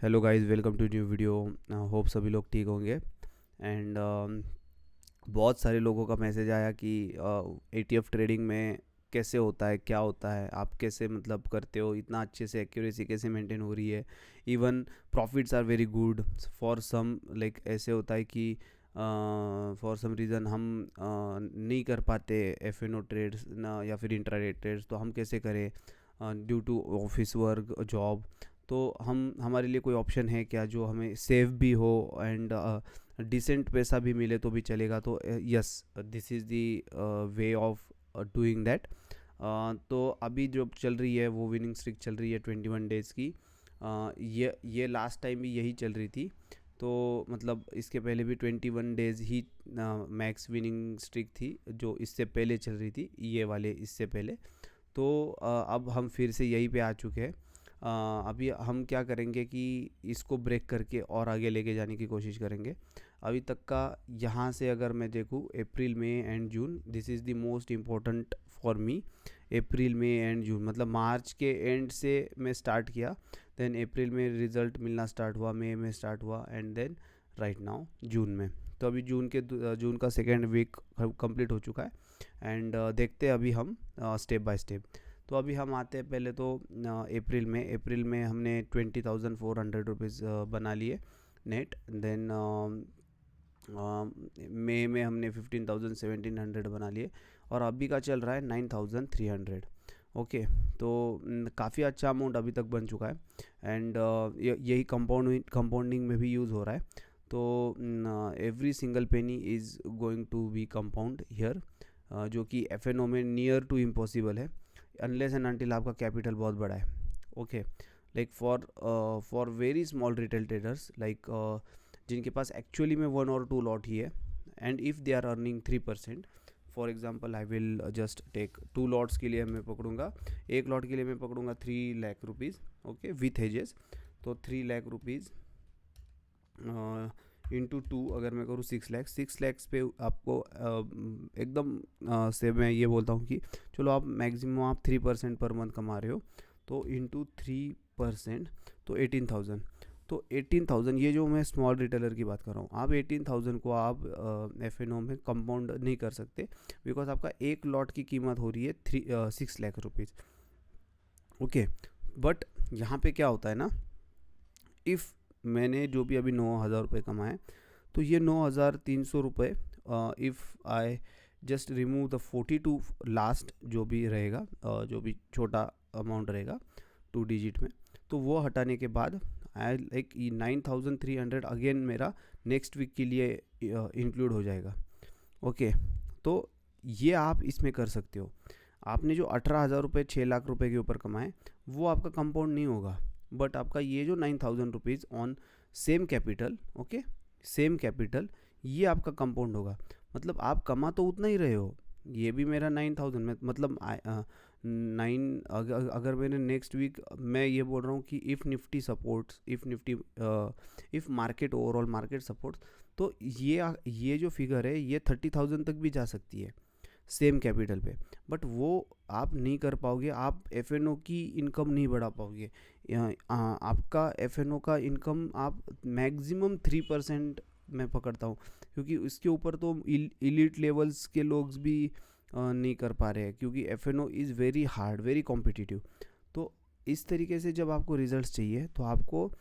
Hello guys, welcome to new video. Hope सभी लोग ठीक होंगे। एंड बहुत सारे लोगों का मैसेज आया कि एटीएफ ट्रेडिंग में कैसे होता है, क्या होता है, आप कैसे मतलब करते हो, इतना अच्छे से एक्यूरेसी कैसे मेंटेन हो रही है। Even profits are very good for some, like ऐसे होता है कि फॉर सम रीज़न हम नहीं कर पाते एफ एन ओ ट्रेड्स ना, या फिर इंट्राडे ट्रेड्स, तो हम कैसे करें due to office work job. तो हम हमारे लिए कोई ऑप्शन है क्या जो हमें सेफ भी हो एंड डिसेंट पैसा भी मिले तो भी चलेगा। तो yes, this is the way of doing that. तो अभी जो चल रही है वो विनिंग स्ट्रिक चल रही है 21 डेज़ की। ये लास्ट टाइम भी यही चल रही थी। तो मतलब इसके पहले भी 21 डेज़ ही मैक्स विनिंग स्ट्रिक थी जो इससे पहले चल रही थी, ये वाले इससे पहले। तो अब हम फिर से यहीं पे आ चुके हैं। अभी हम क्या करेंगे कि इसको ब्रेक करके और आगे लेके जाने की कोशिश करेंगे। अभी तक का यहाँ से अगर मैं देखूँ, April May and June, this is the most important for me. April May and June मतलब मार्च के एंड से मैं स्टार्ट किया, देन अप्रैल में रिज़ल्ट मिलना स्टार्ट हुआ, मई में स्टार्ट हुआ, एंड देन राइट नाउ जून में। तो अभी जून का सेकेंड वीक कंप्लीट हो चुका है। एंड देखते हैं अभी हम स्टेप बाय स्टेप। तो अभी हम आते हैं पहले तो अप्रैल में हमने 20,400 बना लिए नेट। देन मई में हमने 15,1700 बना लिए, और अभी का चल रहा है 9,300। ओके। तो काफ़ी अच्छा अमाउंट अभी तक बन चुका है। एंड यही कंपाउंडिंग में भी यूज़ हो रहा है। तो every single penny is going to be compound here, जो कि एफ एन ओ में नियर टू इम्पॉसिबल है, अनलेस एंड अनटिल आपका कैपिटल बहुत बड़ा है। Okay. Like for very small retail traders, like जिनके पास एक्चुअली में 1 और 2 लॉट ही है, and if they are earning 3%। For example I will just take 2 lots के लिए मैं पकड़ूंगा, एक लॉट के लिए मैं पकड़ूंगा 3 lakh rupees. Okay, with hedges. तो 3 लाख रुपीज़ इंटू 2 अगर मैं करूँ 6 लाख, 6 लैक्स पे आपको एकदम से मैं ये बोलता हूँ कि चलो आप मैक्सिमम आप 3% पर मंथ कमा रहे हो, तो इंटू 3%, तो 18,000। तो 18,000, ये जो मैं स्मॉल रिटेलर की बात कर रहा हूँ, आप 18,000 को आप एफ एन ओ में कंपाउंड नहीं कर सकते, बिकॉज आपका एक लॉट की कीमत हो रही है 6 लाख रुपीज़। ओके। बट यहाँ पे क्या होता है ना, इफ़ मैंने जो भी अभी 9,000 रुपये कमाए, तो ये 9,300 रुपये, if I just remove the 42 last जो भी रहेगा, जो भी छोटा अमाउंट रहेगा 2 डिजिट में, तो वो हटाने के बाद आई लाइक 9,300 अगेन मेरा नेक्स्ट वीक के लिए इंक्लूड हो जाएगा। ओके। तो ये आप इसमें कर सकते हो। आपने जो 18,000 रुपये 6 लाख रुपये के ऊपर कमाए, वो आपका कंपाउंड नहीं होगा, बट आपका ये जो 9,000 rupees on same capital, okay, same capital, ये आपका कंपाउंड होगा। मतलब आप कमा तो उतना ही रहे हो, ये भी मेरा 9,000 में मतलब 9, अगर मैंने नेक्स्ट वीक, मैं ये बोल रहा हूँ कि if Nifty supports, if market overall market supports, तो ये जो फिगर है ये 30,000 तक भी जा सकती है सेम कैपिटल पे। बट वो आप नहीं कर पाओगे, आप एफ एन ओ की इनकम नहीं बढ़ा पाओगे। आपका एफ एन ओ का इनकम आप मैक्सिमम 3% मैं पकड़ता हूँ, क्योंकि उसके ऊपर तो इलीट लेवल्स के लोग भी नहीं कर पा रहे हैं, क्योंकि F N O is very hard, very competitive. तो इस तरीके से जब आपको रिजल्ट्स चाहिए तो आपको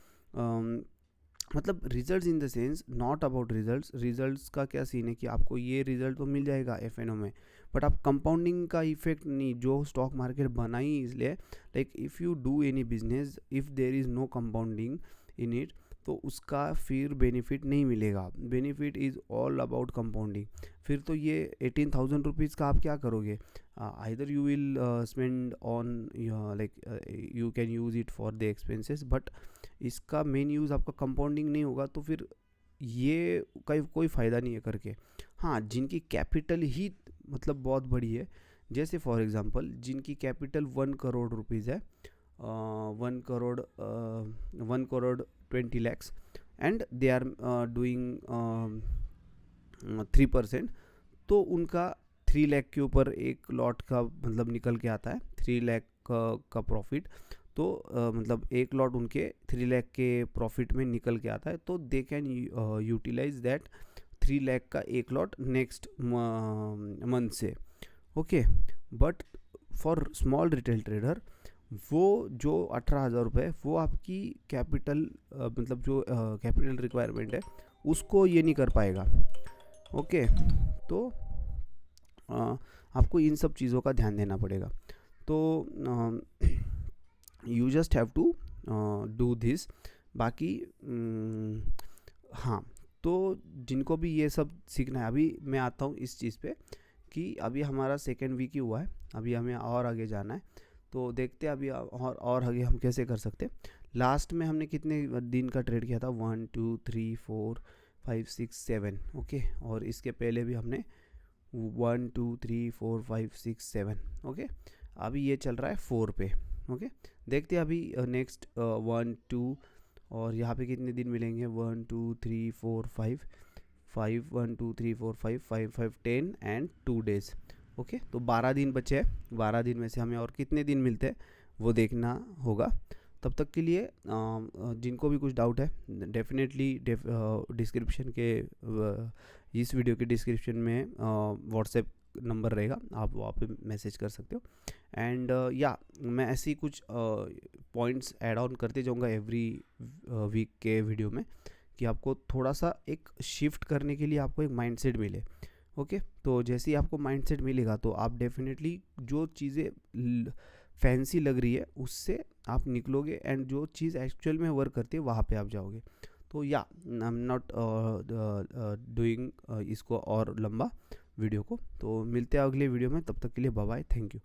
मतलब results in the sense, not about results का क्या सीन है कि आपको ये रिजल्ट तो मिल जाएगा एफ एन ओ में, बट आप कंपाउंडिंग का इफेक्ट नहीं, जो स्टॉक मार्केट बना ही इसलिए, like if you do any business, if there is no compounding in it, तो उसका फिर बेनिफिट नहीं मिलेगा। Benefit is all about compounding. फिर तो ये 18,000 रुपीज़ का आप क्या करोगे? Either you will spend on, like you can use it for the expenses, but इसका मेन यूज़ आपका कंपाउंडिंग नहीं होगा, तो फिर ये कोई फ़ायदा नहीं है करके। हाँ, जिनकी कैपिटल ही मतलब बहुत बड़ी है, जैसे फॉर एग्जांपल जिनकी कैपिटल 1 करोड़ रुपीज़ है, 1 crore 20 lakhs, and they are doing 3%, तो उनका 3 लाख के ऊपर एक लॉट का मतलब निकल के आता है, 3 लाख का प्रॉफिट। तो मतलब एक लॉट उनके 3 लाख के प्रॉफिट में निकल के आता है, तो they can utilize that 3 lakh का एक लॉट नेक्स्ट मंथ से। Okay, but for small retail trader वो जो 18,000 रुपये वो आपकी कैपिटल मतलब जो कैपिटल रिक्वायरमेंट है उसको ये नहीं कर पाएगा। ओके, तो आपको इन सब चीज़ों का ध्यान देना पड़ेगा। तो you just have to do this. बाकी हाँ, तो जिनको भी ये सब सीखना है, अभी मैं आता हूँ इस चीज़ पे कि अभी हमारा सेकेंड वीक ही हुआ है, अभी हमें और आगे जाना है, तो देखते हैं अभी और आगे हम कैसे कर सकते हैं। लास्ट में हमने कितने दिन का ट्रेड किया था, 1 2 3 4 5 6 7। ओके, और इसके पहले भी हमने 1 2 3 4 5 6 7। ओके, अभी ये चल रहा है 4 पे। ओके, देखते हैं अभी नेक्स्ट 1 2 और यहाँ पे कितने दिन मिलेंगे, 1 2 3 4 5 5 1 2 3 4 5 5 5 10 एंड 2 डेज। ओके, तो 12 दिन बचे हैं, 12 दिन में से हमें और कितने दिन मिलते हैं वो देखना होगा। तब तक के लिए जिनको भी कुछ डाउट है डेफिनेटली डिस्क्रिप्शन के इस वीडियो के डिस्क्रिप्शन में व्हाट्सएप नंबर रहेगा, आप वहाँ पे मैसेज कर सकते हो। एंड या मैं ऐसे ही कुछ पॉइंट्स ऐड ऑन करते जाऊँगा एवरी वीक के वीडियो में, कि आपको थोड़ा सा एक शिफ्ट करने के लिए आपको एक माइंडसेट मिले। ओके, तो जैसे ही आपको माइंडसेट मिलेगा तो आप डेफिनेटली जो चीज़ें फैंसी लग रही है उससे आप निकलोगे, एंड जो चीज़ एक्चुअल में वर्क करती है वहाँ पे आप जाओगे। तो या आई एम नॉट डूइंग इसको और लंबा वीडियो को, तो मिलते हैं अगले वीडियो में, तब तक के लिए बाय बाय, थैंक यू।